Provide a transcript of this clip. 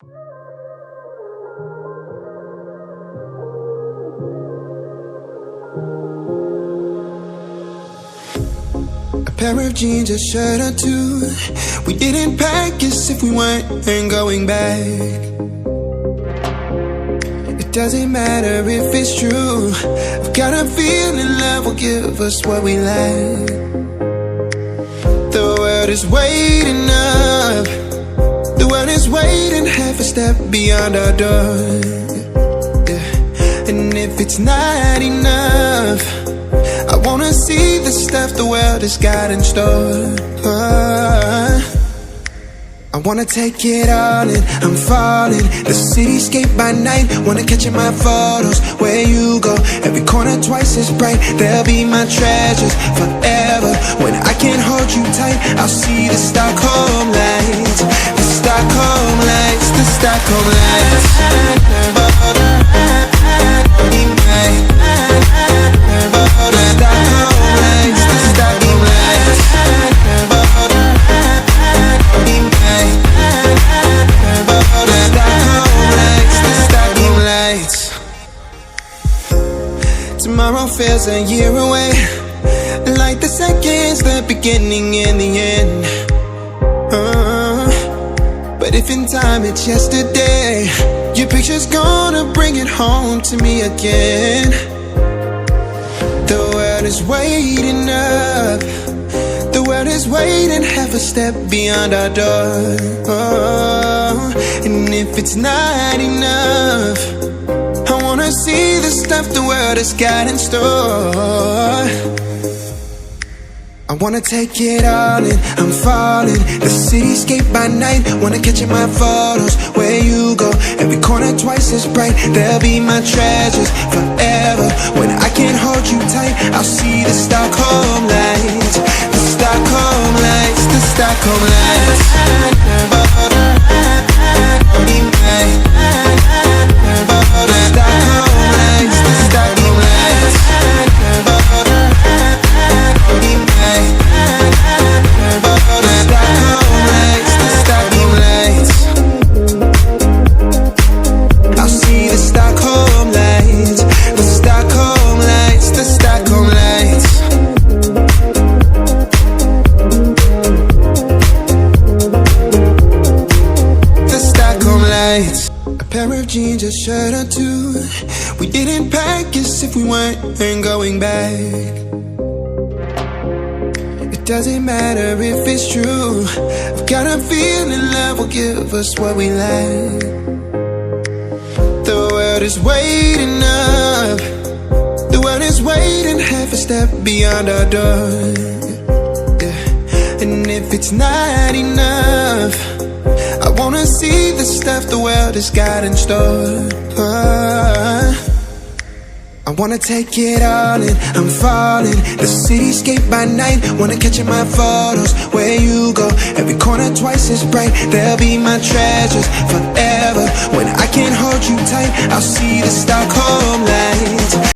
A pair of jeans, a shirt or two. We didn't pack as if we weren't going back. It doesn't matter if it's true. I've got a feeling love will give us what we lack. The world is waiting up. The world is waiting half a step beyond our door. Yeah. And if it's not enough, I wanna see the stuff the world has got in store. I wanna take it all in, I'm falling. The cityscape by night, wanna catch in my photos. Where you go, every corner twice as bright. They'll be my treasures forever. When I can't hold you tight, I'll see the Stockholm lights. The Stockholm lights, the Stockholm lights. Tomorrow feels a year away, like the seconds, the beginning and the end. But if in time it's yesterday, your picture's gonna bring it home to me again. The world is waiting up. The world is waiting half a step beyond our door. And if it's not enough, I wanna see the stuff the world has got in store. I wanna take it all in, I'm falling. The cityscape by night, wanna catch in my photos. Where you go, every corner twice as bright. They'll be my treasures forever. When I can't hold you tight, I'll see the Stockholm lights. The Stockholm lights, the Stockholm lights. A pair of jeans, a shirt or two. We didn't pack as if we weren't going back. It doesn't matter if it's true. I've got a feeling love will give us what we lack. The world is waiting up. The world is waiting half a step beyond our door. Yeah. And if it's not enough, I wanna see the stuff the world has got in store. I wanna take it all in, I'm falling. The cityscape by night, wanna catch in my photos. Where you go, every corner twice as bright. They'll be my treasures forever. When I can't hold you tight, I'll see the Stockholm lights.